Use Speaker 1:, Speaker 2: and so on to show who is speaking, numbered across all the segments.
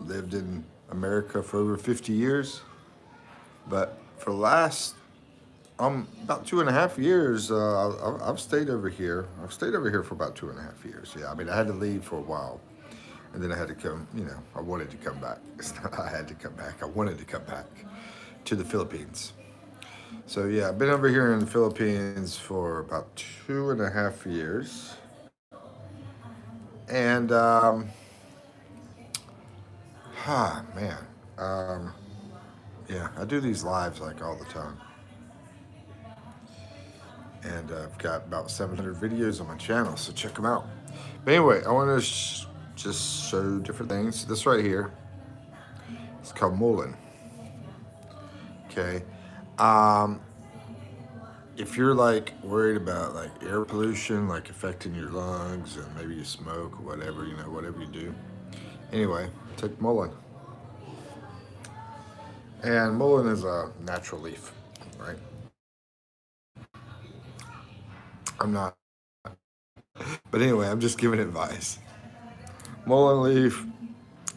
Speaker 1: lived in America for over 50 years, but for the last about 2.5 years, I've stayed over here. I've stayed over here for about 2.5 years. Yeah, I mean, I had to leave for a while, and then I had to come. I wanted to come back. It's not I had to come back. I wanted to come back to the Philippines. So yeah, I've been over here in the Philippines for about 2.5 years, and man, um, yeah, I do these lives like all the time, and I've got about 700 videos on my channel, so check them out. But anyway, I want to just show different things. This right here, it's called mullen. Okay, um, if you're like worried about like air pollution, like affecting your lungs, and maybe you smoke or whatever, whatever you do. Anyway, take mullen, and mullen is a natural leaf, right? I'm not, but anyway, I'm just giving advice. Mullen leaf,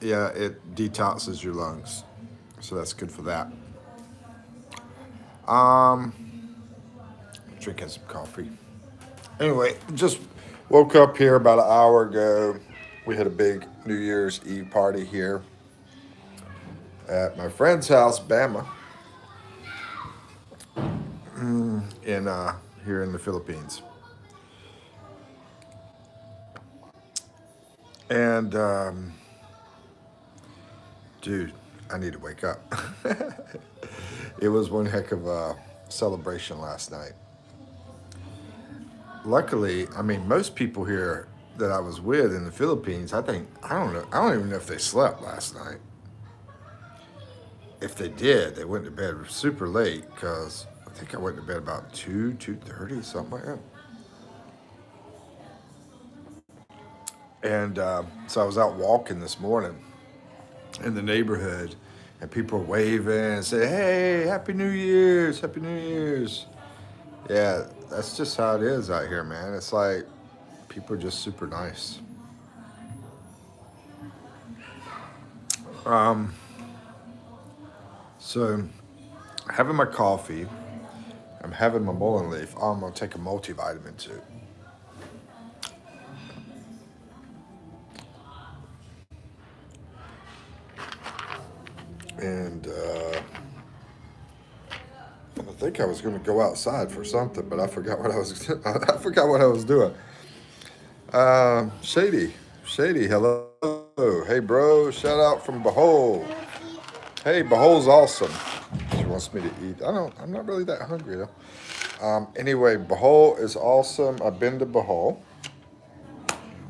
Speaker 1: yeah, it detoxes your lungs, so that's good for that. Um, Drinking some coffee. Anyway, just woke up here about an hour ago. We had a big New Year's Eve party here at my friend's house, Bama, in here in the Philippines. And dude, I need to wake up. It was one heck of a celebration last night. Luckily, I mean, most people here that I was with in the Philippines, I don't know, I don't even know if they slept last night. If they did, they went to bed super late because I think I went to bed about 2:30, something like that. And so I was out walking this morning in the neighborhood, and people were waving and saying, "Hey, Happy New Year's, Happy New Year's." Yeah, that's just how it is out here, man. It's like people are just super nice. Um, so having my coffee, I'm having my mullein leaf. Oh, I'm gonna take a multivitamin too. And I think I was gonna go outside for something, but I forgot what I was. I forgot what I was doing. Shady, Shady, hello. Hey, bro. Shout out from Behold. Hey, Behold's awesome. She wants me to eat. I don't. I'm not really that hungry though. Anyway, Behold is awesome. I've been to Behold.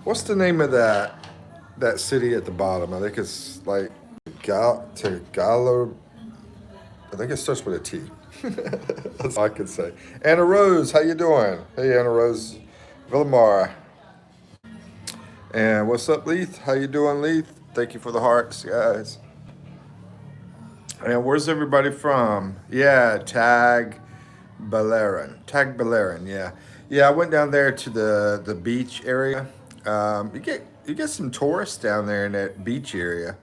Speaker 1: What's the name of that city at the bottom? I think it's like Gallo. I think it starts with a T. That's all I can say. Anna Rose, how you doing? Hey, Anna Rose Villamar. And what's up, Leith? How you doing, Leith? Thank you for the hearts, guys. And where's everybody from? Yeah, Tag Balerin, yeah. Yeah, I went down there to the beach area. You get some tourists down there in that beach area.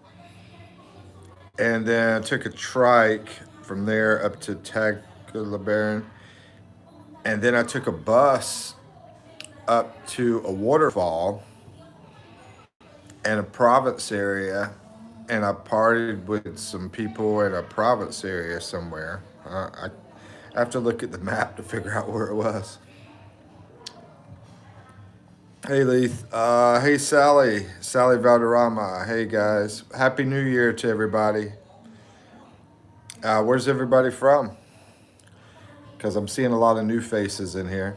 Speaker 1: And then I took a trike from there up to Tag Balerin. And then I took a bus up to a waterfall and a province area, and I partied with some people in a province area somewhere. I have to look at the map to figure out where it was. Hey, Leith. Hey, Sally Valderrama. Hey, guys. Happy New Year to everybody. Where's everybody from? Because I'm seeing a lot of new faces in here,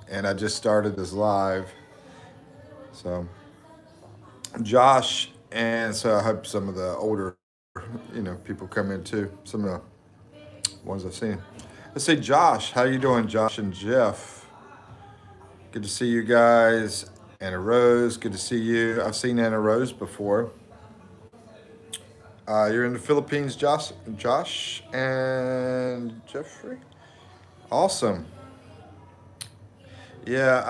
Speaker 1: and I just started this live. So, Josh, and so I hope some of the older, people come in too. Some of the ones I've seen. Let's say Josh. How you doing, Josh and Jeff? Good to see you guys. Anna Rose, good to see you. I've seen Anna Rose before. You're in the Philippines, Josh and Jeffrey. Awesome. Yeah,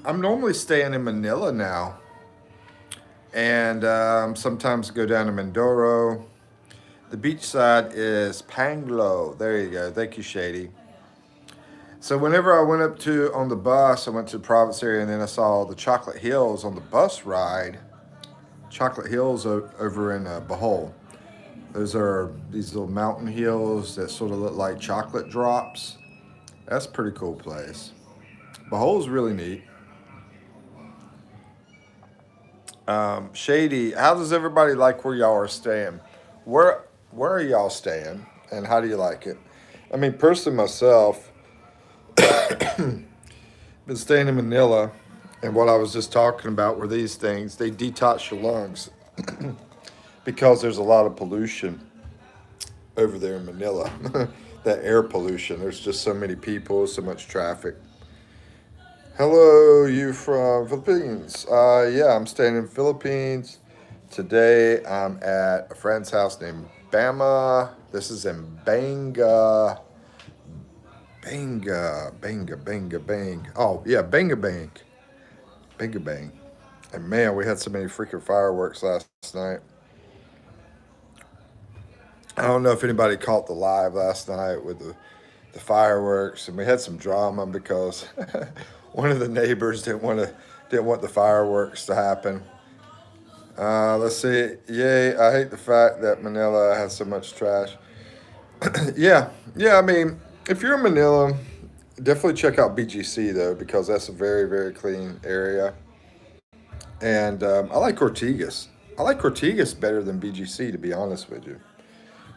Speaker 1: I'm normally staying in Manila now. And sometimes go down to Mindoro. The beach side is Panglo. There you go. Thank you, Shady. So whenever I went up to on the bus, I went to the province area, and then I saw the Chocolate Hills on the bus ride. Chocolate Hills over in Bohol. Those are these little mountain hills that sort of look like chocolate drops. That's a pretty cool place. Bohol's really neat. Shady, how does everybody like where y'all are staying? Where are y'all staying, and how do you like it? I mean, personally, myself, been staying in Manila, and what I was just talking about were these things. They detox your lungs because there's a lot of pollution over there in Manila. That air pollution. There's just so many people, so much traffic. Hello, you from Philippines? Yeah, I'm staying in Philippines. Today I'm at a friend's house named Bama. This is in Banga. Bang. Oh, yeah, Bang. Bang. And man, we had so many freaking fireworks last night. I don't know if anybody caught the live last night with the fireworks, and we had some drama because one of the neighbors didn't want the fireworks to happen. Let's see. Yay! I hate the fact that Manila has so much trash. Yeah. I mean, if you're in Manila, definitely check out BGC though because that's a very clean area. And I like Ortigas. I like Ortigas better than BGC to be honest with you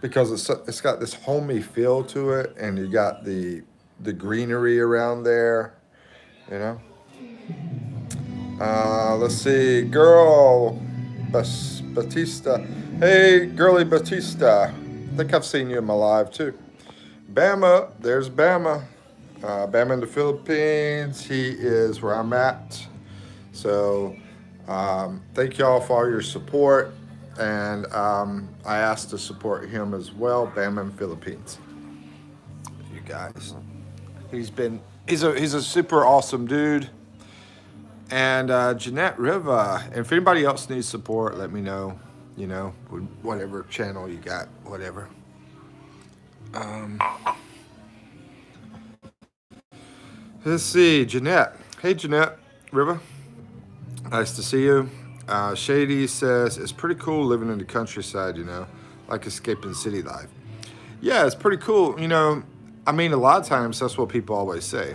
Speaker 1: because it's got this homey feel to it, and you got the greenery around there. You know. Let's see, girl, Batista. Hey, girly Batista. I think I've seen you in my live too. Bama, there's Bama. Bama in the Philippines. He is where I'm at. So, thank y'all for all your support. And I asked to support him as well. Bama in Philippines. You guys. He's a super awesome dude. And Jeanette Riva. And if anybody else needs support, let me know. You know, whatever channel you got, whatever. Um, let's see, Jeanette. Hey, Jeanette Riva. Nice to see you. Shady says it's pretty cool living in the countryside. You know, like escaping city life. Yeah, it's pretty cool. You know, I mean, a lot of times that's what people always say.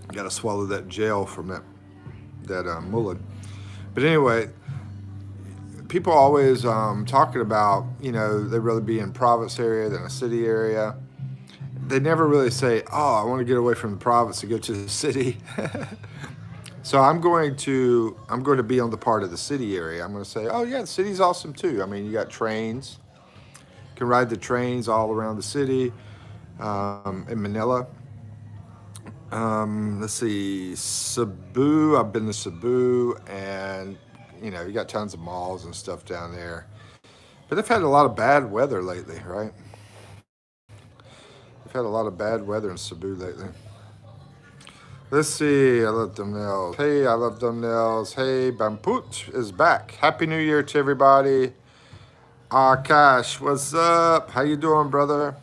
Speaker 1: Got to swallow that gel from that mullet. But anyway, people always talking about, you know, they'd rather be in province area than a city area. They never really say, oh, I want to get away from the province to go to the city. So I'm going to be on the part of the city area. I'm going to say, oh yeah, the city's awesome too. I mean, you got trains. You can ride the trains all around the city in Manila. Let's see, Cebu. I've been to Cebu, and you know, you got tons of malls and stuff down there. But they've had a lot of bad weather lately, right? They've had a lot of bad weather in Cebu lately. Let's see. I love thumbnails. Hey, I love thumbnails. Hey, Bamput is back. Happy New Year to everybody. Akash, what's up? How you doing, brother?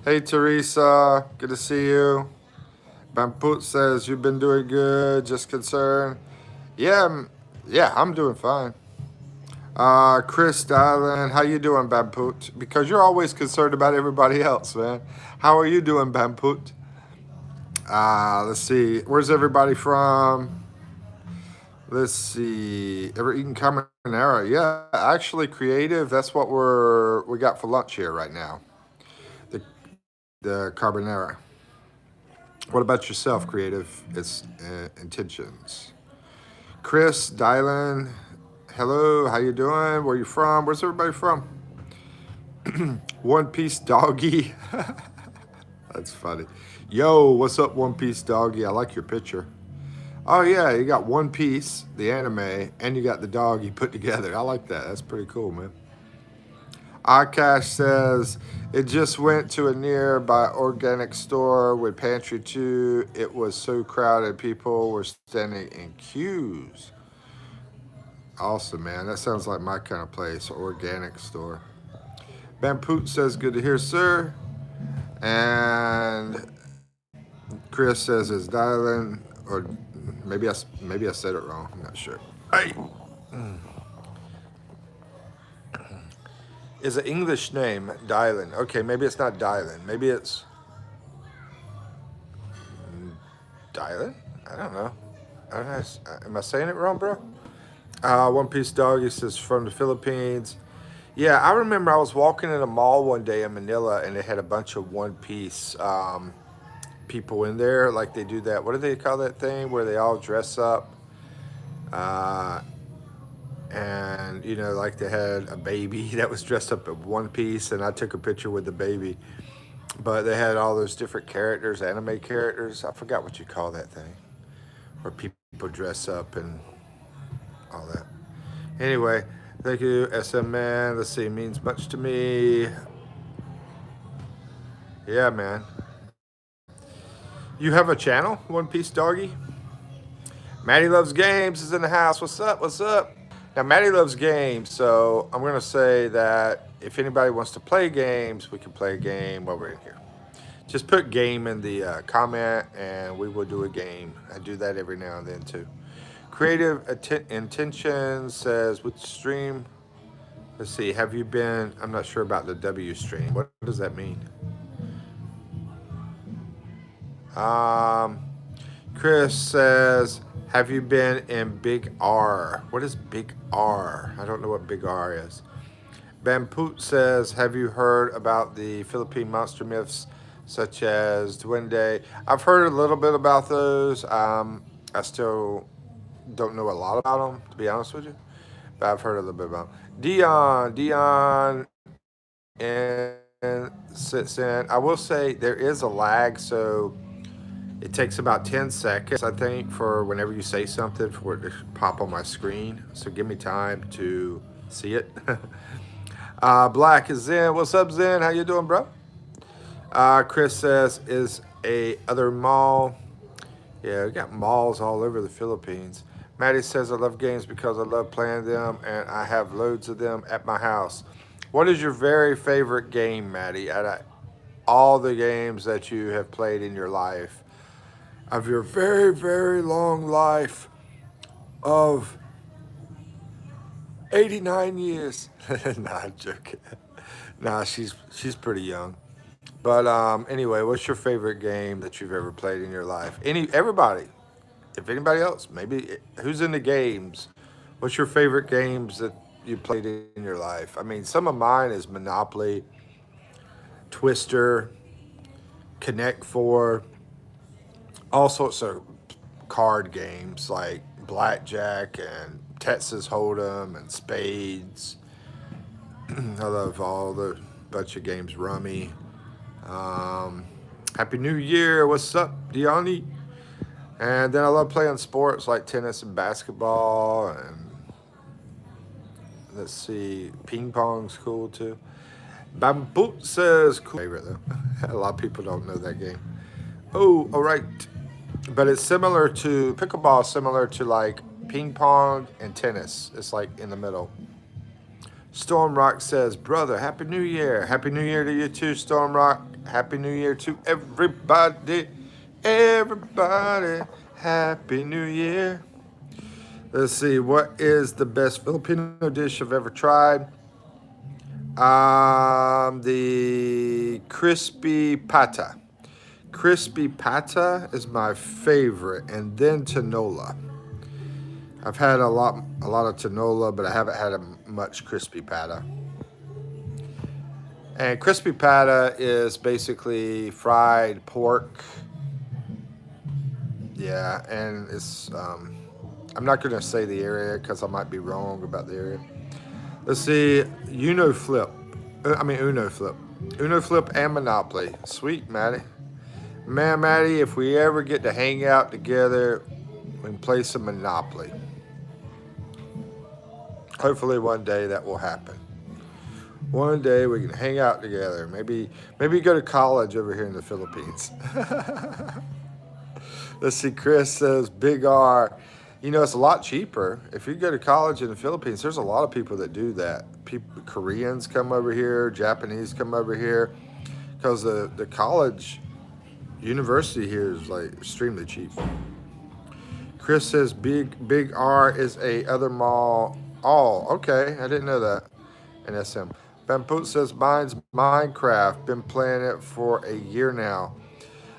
Speaker 1: Hey, Teresa. Good to see you. Bamput says you've been doing good. Just concerned. Yeah, I'm doing fine. Chris Dylan, how you doing, Bamput? Because you're always concerned about everybody else, man. How are you doing, Bamput? Let's see. Where's everybody from? Let's see. Ever eaten carbonara? Yeah, actually, creative. That's what we got for lunch here right now. The the carbonara. What about yourself, creative? It's intentions. Chris Dylan, hello. How you doing? Where you from? Where's everybody from? One Piece Doggy. That's funny. Yo, what's up, One Piece Doggy? I like your picture. Oh yeah, you got One Piece, the anime, and you got the dog you put together. I like that. That's pretty cool, man. Akash says it just went to a nearby organic store with pantry too. It was so crowded, people were standing in queues. Awesome, man. That sounds like my kind of place, organic store. Bampoot says, good to hear, sir. And Chris says, is dialing, or maybe I said it wrong. I'm not sure. Hey, is an English name Dylan? Okay, maybe it's not Dylan. Maybe it's Dylan. I don't know. I don't know. Am I saying it wrong, bro? One Piece Doggy says from the Philippines. Yeah, I remember I was walking in a mall one day in Manila and they had a bunch of One Piece people in there. Like they do that. What do they call that thing where they all dress up? Uh, and, you know, like they had a baby that was dressed up in One Piece and I took a picture with the baby. But they had all those different characters, anime characters. I forgot what you call that thing. Where people dress up and all that. Anyway, thank you, SM Man. Let's see, means much to me. Yeah, man. You have a channel, One Piece Doggy? Maddie Loves Games is in the house. What's up? What's up? Now, Maddie loves games, so I'm going to say that if anybody wants to play games, we can play a game while we're in here. Just put game in the comment and we will do a game. I do that every now and then too. Creative Intention says, which stream? Let's see, have you been, I'm not sure about the W stream. What does that mean? Chris says, have you been in Big R? What is Big R? I don't know what Big R is. Bampoot says, have you heard about the Philippine monster myths such as Duende? I've heard a little bit about those. I still don't know a lot about them, to be honest with you. But I've heard a little bit about them. Dion and sits in. I will say there is a lag, so it takes about 10 seconds, I think, for whenever you say something for it to pop on my screen. So give me time to see it. Black is Zen. What's up, Zen? How you doing, bro? Chris says, is a other mall. Yeah, we got malls all over the Philippines. Maddie says, I love games because I love playing them and I have loads of them at my house. What is your very favorite game, Maddie, out of all the games that you have played in your life? Of your very, very long life of 89 years. Nah, I'm joking. Nah, she's pretty young. But anyway, what's your favorite game that you've ever played in your life? Everybody, if anybody else, maybe who's into games? What's your favorite games that you played in your life? I mean, some of mine is Monopoly, Twister, Connect Four, all sorts of card games like Blackjack and Texas Hold'em and Spades. I love all the bunch of games, Rummy. Happy New Year. What's up, Diani? And then I love playing sports like tennis and basketball. And let's see, ping pong's cool too. Bamboo says, cool. Favorite though. A lot of people don't know that game. Oh, all right. But it's similar to, pickleball is similar to like ping pong and tennis. It's like in the middle. Storm Rock says, brother, Happy New Year. Happy New Year to you too, Storm Rock. Happy New Year to everybody. Everybody. Happy New Year. Let's see, what is the best Filipino dish I've ever tried? The crispy pata. Crispy pata is my favorite, and then tinola. I've had a lot of tinola, but I haven't had a much crispy pata. And crispy pata is basically fried pork. Yeah, and it's I'm not going to say the area because I might be wrong about the area. Let's see, Uno Flip. Uno Flip. Uno Flip and Monopoly. Sweet, Maddie. Man, Maddie, if we ever get to hang out together, we can play some Monopoly. Hopefully one day that will happen. One day we can hang out together. Maybe go to college over here in the Philippines. Let's see, Chris says, Big R. You know, it's a lot cheaper. If you go to college in the Philippines, there's a lot of people that do that. People, Koreans come over here, Japanese come over here, because the college university here is like extremely cheap. Chris says Big R is a other mall. Oh, okay, I didn't know that. And SM. Bampoot says mine's Minecraft. Been playing it for a year now.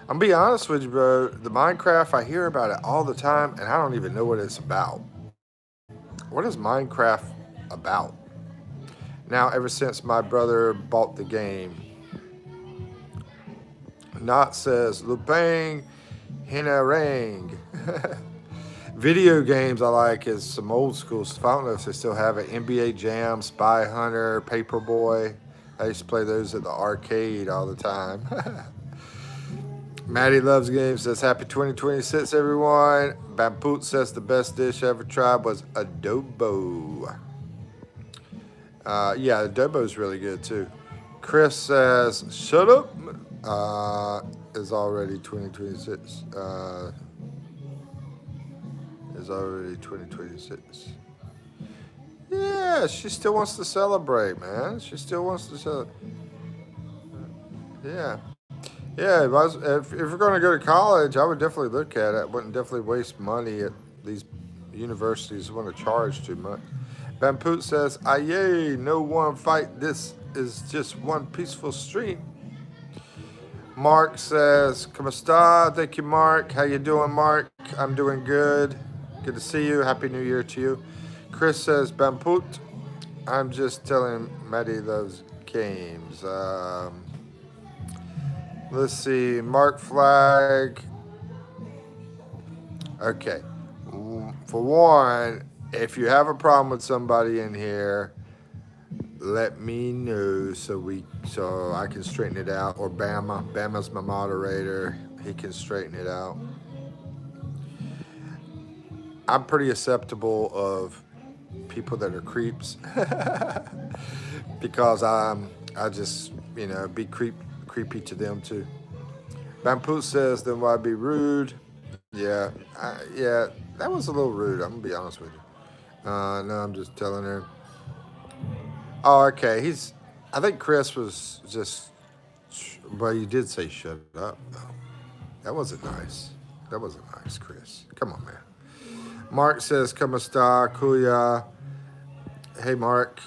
Speaker 1: I'm gonna be honest with you, bro. The Minecraft, I hear about it all the time, and I don't even know what it's about. What is Minecraft about? Now, ever since my brother bought the game, Not says Lupin Hinarang. Video games I like is some old school stuff. I don't know if they still have it. NBA Jam, Spy Hunter, Paperboy. I used to play those at the arcade all the time. Maddie loves games. Says happy 2026, everyone. Bampoot says the best dish I ever tried was adobo. Yeah, adobo is really good too. Chris says shut up. Is already 2026. Is already 2026. Yeah, she still wants to celebrate, man. She still wants to celebrate. Yeah. Yeah, if you're going to go to college, I would definitely look at it. I wouldn't definitely waste money at these universities who want to charge too much. Bampoot says, aye, no one fight. This is just one peaceful stream. Mark says, "Como está?" Thank you, Mark. How you doing, Mark? I'm doing good. Good to see you. Happy New Year to you. Chris says, Bampoot. I'm just telling Maddie loves games. Let's see. Mark Flag. Okay. For one, if you have a problem with somebody in here, let me know so I can straighten it out. Or Bama's my moderator. He can straighten it out. I'm pretty acceptable of people that are creeps because I just be creepy to them too. Bampoot says, then why be rude? Yeah, that was a little rude. I'm gonna be honest with you. No, I'm just telling her. Oh, okay. I think Chris was just. Well, you did say shut up. That wasn't nice. That wasn't nice, Chris. Come on, man. Mark says, "Como está, Kuya?" Hey, Mark.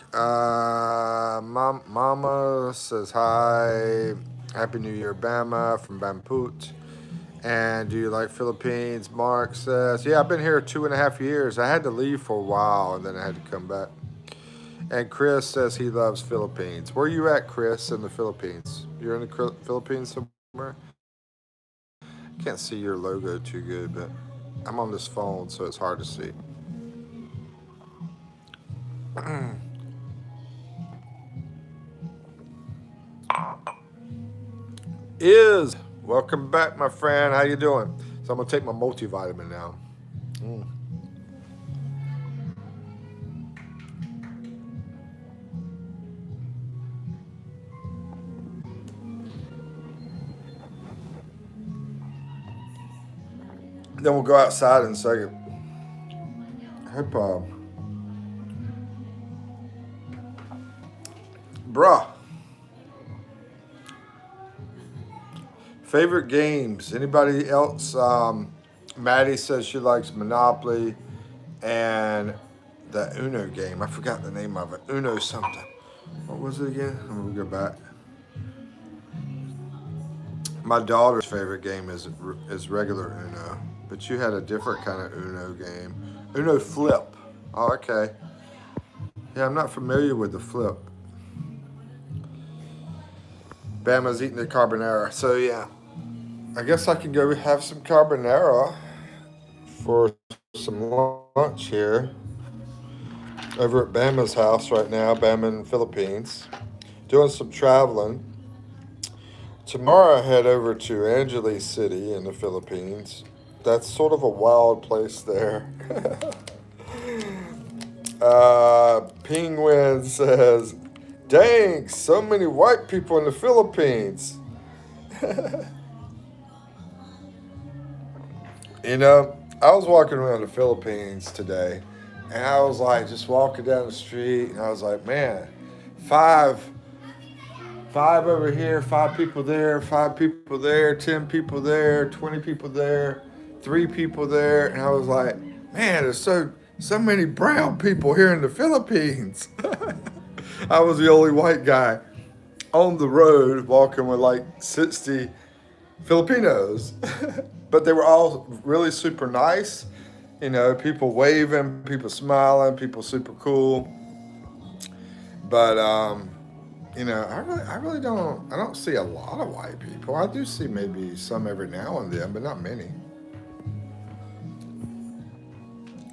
Speaker 1: Mama says hi. Happy New Year, Bama from Bampoot. And do you like Philippines? Mark says, yeah, I've been here 2.5 years. I had to leave for a while and then I had to come back. And Chris says he loves Philippines. Where are you at, Chris, in the Philippines? You're in the Philippines somewhere? Can't see your logo too good, but I'm on this phone, so it's hard to see. Welcome back, my friend. How you doing? So I'm gonna take my multivitamin now. Then we'll go outside in a second. I hope, bruh. Favorite games? Anybody else? Maddie says she likes Monopoly and the Uno game. I forgot the name of it. Uno something. What was it again? I'm gonna go back. My daughter's favorite game is regular Uno, but you had a different kind of Uno game. Uno Flip. Oh, okay. Yeah, I'm not familiar with the Flip. Bama's eating the carbonara, so yeah. I guess I can go have some carbonara for some lunch here over at Bama's house right now, Bama in the Philippines. Doing some traveling. Tomorrow I head over to Angeles City in the Philippines. That's sort of a wild place there. Penguin says, dang, so many white people in the Philippines. I was walking around the Philippines today, and I was like, just walking down the street, and I was like, man, five, five over here, five people there, five people there, 10 people there, 20 people there, three people there, and I was like, man, there's so many brown people here in the Philippines. I was the only white guy on the road walking with like 60 Filipinos, but they were all really super nice. You know, people waving, people smiling, people super cool. But I really I don't see a lot of white people. I do see maybe some every now and then, but not many.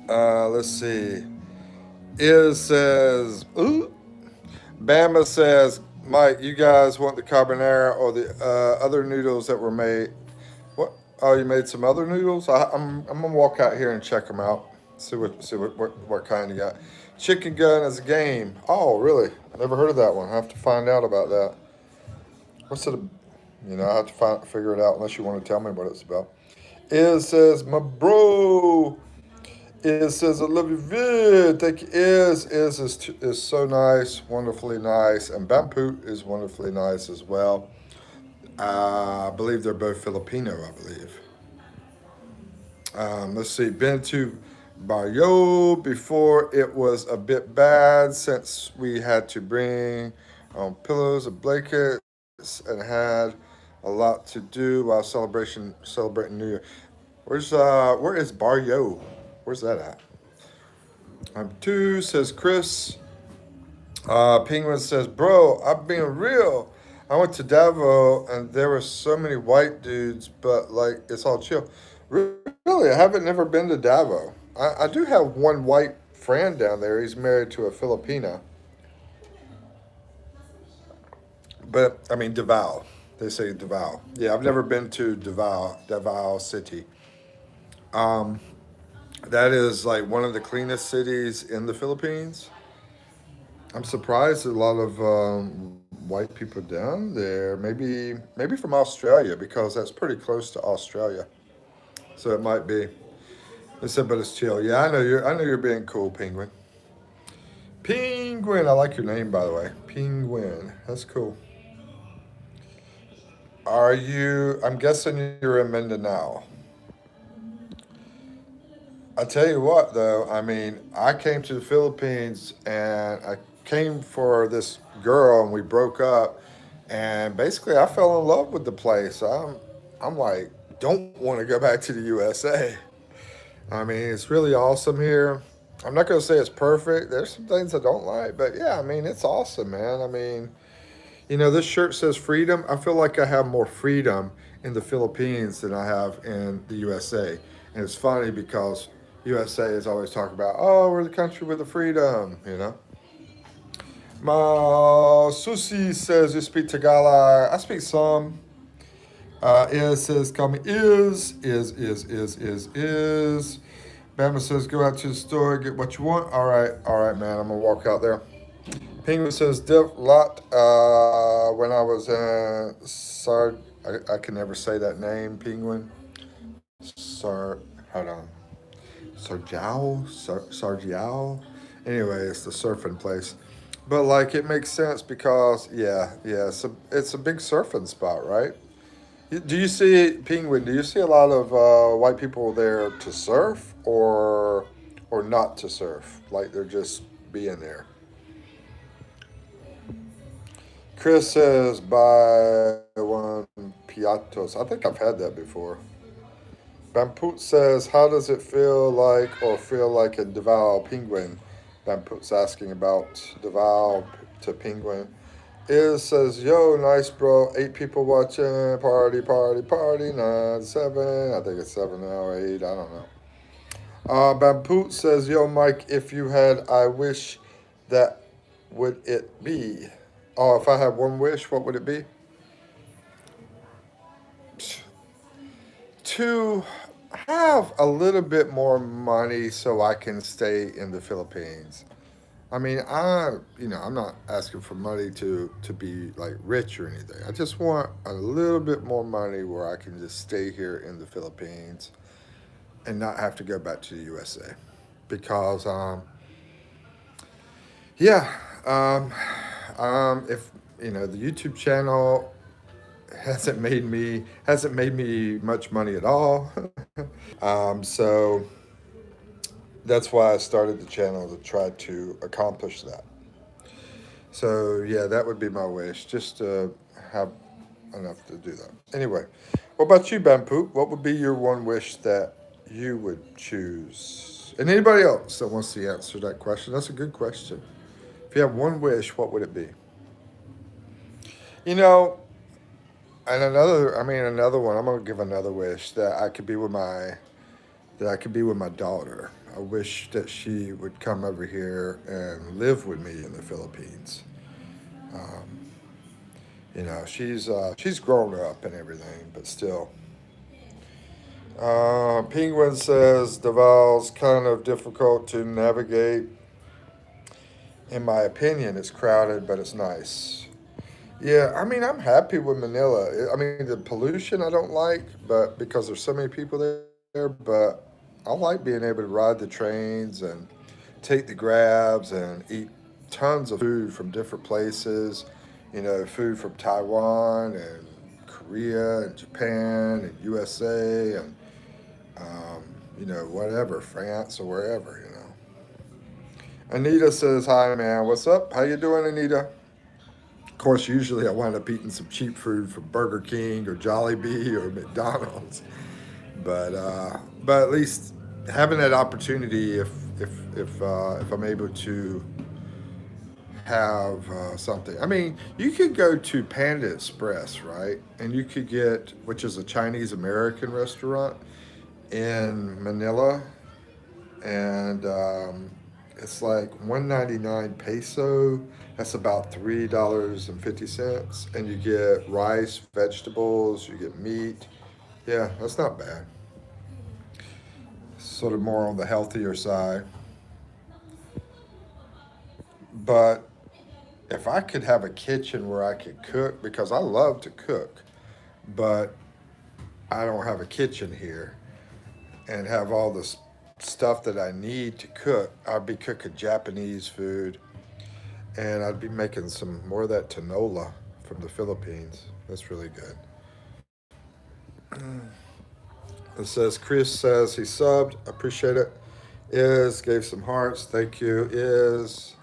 Speaker 1: Let's see. Is says, ooh, Bama says, Mike, you guys want the carbonara or the other noodles that were made? What? Oh, you made some other noodles? I'm gonna walk out here and check them out. See what kind you got. Chicken gun is a game. Oh, really? Never heard of that one. I have to find out about that. What's it? I have to figure it out unless you want to tell me what it's about. It says, my bro. It says, I love you, vid. Thank you. Is so nice, wonderfully nice, and Bampoot is wonderfully nice as well. I believe they're both Filipino. I believe. Let's see. Been to Barrio before it was a bit bad since we had to bring pillows and blankets and had a lot to do while celebrating New Year. Where is Barrio? Where's that at? Two says Chris. Penguin says, bro, I'm being real. I went to Davao and there were so many white dudes, but like it's all chill. Really, I haven't never been to Davao. I do have one white friend down there. He's married to a Filipina, but I mean Davao. They say Davao. Yeah, I've never been to Davao City. Um, that is like one of the cleanest cities in the Philippines. I'm surprised a lot of white people down there. Maybe from Australia because that's pretty close to Australia. So it might be. They said, but it's chill. Yeah, I know you're being cool, Penguin. Penguin. I like your name, by the way. Penguin. That's cool. Are you? I'm guessing you're in Mindanao. I tell you what, though. I mean, I came to the Philippines and I came for this girl, and we broke up. And basically, I fell in love with the place. I'm like, don't want to go back to the USA. I mean, it's really awesome here. I'm not going to say it's perfect. There's some things I don't like, but yeah, I mean, it's awesome, man. I mean, this shirt says freedom. I feel like I have more freedom in the Philippines than I have in the USA. And it's funny because USA is always talking about, oh, we're the country with the freedom. Ma Susi says you speak Tagalog. I speak some. Is says call me is. Bama says go out to the store, get what you want. All right, man. I'm gonna walk out there. Penguin says diff lot. When I was in I can never say that name. Penguin. Hold on. Sarjiao. Anyway, it's the surfing place. But like it makes sense because yeah, it's a big surfing spot, right? Do you see Penguin? Do you see a lot of white people there to surf or not to surf? Like they're just being there. Chris says buy one piatos. I think I've had that before. Bampoot says, how does it feel like a Davao penguin? Bampoot's asking about Davao to penguin. Is says, yo, nice bro. 8 people watching. Party, party, party. 9, 7. I think it's 7 now, 8. I don't know. Bampoot says, yo, Mike, if you had, I wish that would it be? Oh, if I had one wish, what would it be? To have a little bit more money so I can stay in the Philippines. I mean, I'm not asking for money to be like rich or anything. I just want a little bit more money where I can just stay here in the Philippines and not have to go back to the USA because yeah, if you know the YouTube channel hasn't made me much money at all. So that's why I started the channel to try to accomplish that. So yeah, that would be my wish, just to have enough to do that. Anyway, what about you, Bampoop? What would be your one wish that you would choose? And anybody else that wants to answer that question? That's a good question. If you have one wish, what would it be? You know, and another one. I'm gonna give another wish that I could be with my daughter. I wish that she would come over here and live with me in the Philippines. Um, she's grown up and everything, but still. Penguin says Daval's kind of difficult to navigate. In my opinion, it's crowded, but it's nice. Yeah, I mean, I'm happy with Manila. I mean, the pollution I don't like, but because there's so many people there, but I like being able to ride the trains and take the grabs and eat tons of food from different places. You know, food from Taiwan and Korea and Japan and USA and um, whatever, France or wherever. Anita says, "Hi, man. What's up? How you doing, Anita?" Of course, usually I wind up eating some cheap food from Burger King or Jollibee or McDonald's. But at least having that opportunity, if I'm able to have something. I mean, you could go to Panda Express, right? And you could get, which is a Chinese American restaurant in Manila, and it's like 199 peso. That's about $3.50, and you get rice, vegetables, you get meat. Yeah, that's not bad. Sort of more on the healthier side. But if I could have a kitchen where I could cook, because I love to cook, but I don't have a kitchen here, and have all this stuff that I need to cook, I'd be cooking Japanese food, and I'd be making some more of that tinola from the Philippines. That's really good. It says Chris says he subbed. Appreciate it. Is gave some hearts. Thank you. Is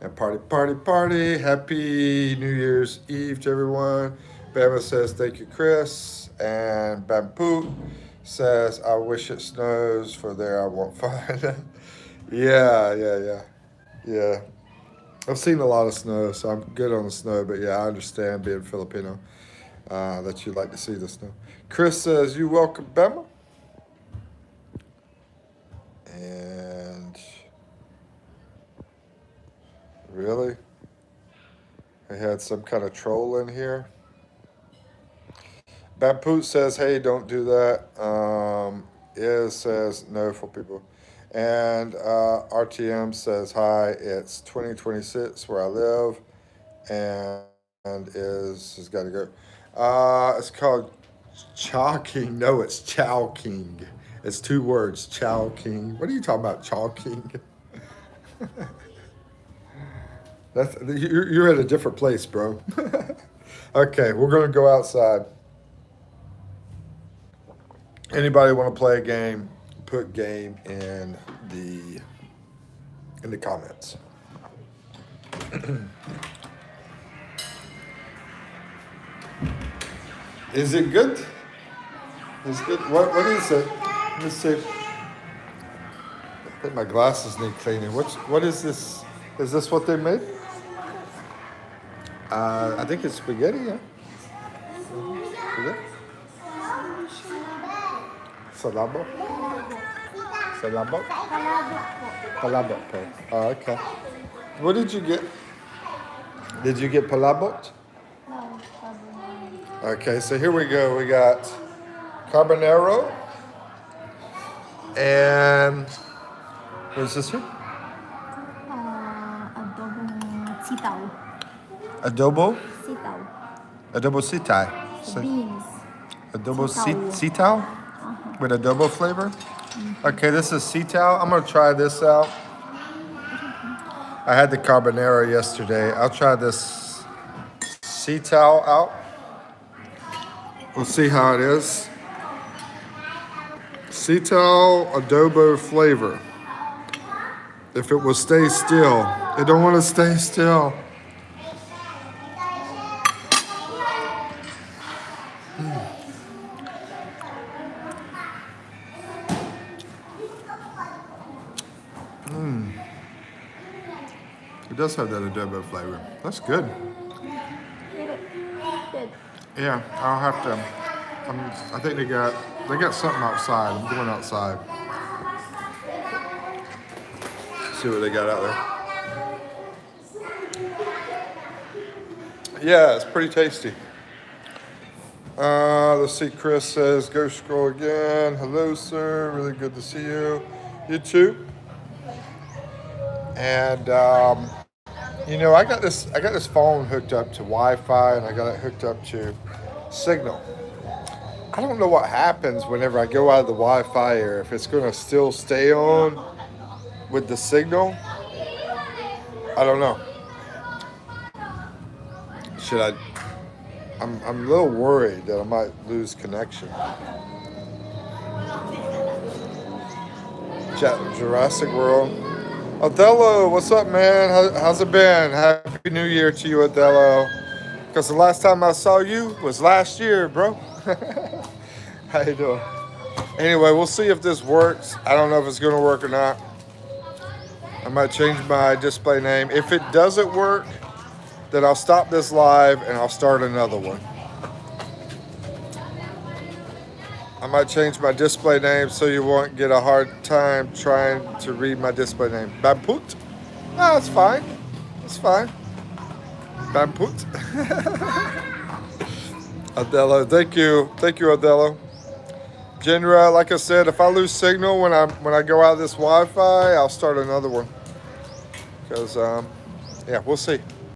Speaker 1: and party, party, party. Happy New Year's Eve to everyone. Bama says thank you, Chris. And Bamboo says I wish it snows for there I won't find it. Yeah, yeah, yeah, yeah. I've seen a lot of snow, so I'm good on the snow. But yeah, I understand being Filipino that you like to see the snow. Chris says you welcome Bama. And really, they had some kind of troll in here. Bampoot says, "Hey, don't do that." Is says no for people, and RTM says, "Hi, it's 2026 where I live, and is has got to go." It's called Chow King. No, it's Chow King. It's two words, Chow King. What are you talking about, Chow King? You're at a different place, bro. Okay, we're gonna go outside. Anybody want to play a game? Put game the in the comments. Is it good? It's good. What is it? Let me see. I think my glasses need cleaning. What is this? Is this what they made? I think it's spaghetti. Yeah. Spaghetti? Salabo. Salabo. Palabok. Oh, okay. What did you get? Did you get palabok? Okay, so here we go. We got carbonaro and what is this here?
Speaker 2: Adobong sitaw.
Speaker 1: Adobo?
Speaker 2: Sitaw.
Speaker 1: Adobo sitay.
Speaker 2: Beans.
Speaker 1: Adobo
Speaker 2: Sitaw.
Speaker 1: sitaw? With adobo flavor? Okay, this is Cital. I'm gonna try this out. I had the carbonara yesterday. I'll try this Cital out. We'll see how it is. Cital adobo flavor. If it will stay still, it don't want to stay still. It does have that adobo flavor. That's good.
Speaker 2: Good.
Speaker 1: Yeah, I'll have to. I think they got something outside. I'm going outside. See what they got out there. Yeah, it's pretty tasty. Let's see. Chris says, "Go scroll again." Hello, sir. Really good to see you. You too. And I got this phone hooked up to Wi-Fi, and I got it hooked up to Signal. I don't know what happens whenever I go out of the Wi-Fi, or if it's gonna still stay on with the signal. I don't know. Should I? I'm a little worried that I might lose connection. Jurassic World. Othello, what's up, man? How's it been? Happy New Year to you, Othello. Because the last time I saw you was last year, bro. How you doing? Anyway, we'll see if this works. I don't know if it's going to work or not. I might change my display name. If it doesn't work, then I'll stop this live and I'll start another one. I might change my display name so you won't get a hard time trying to read my display name. Bamput? No, that's fine. That's fine. Bamput. Othello, thank you. Thank you, Othello. Genra, like I said, if I lose signal when I go out of this Wi-Fi, I'll start another one. Because, yeah, we'll see.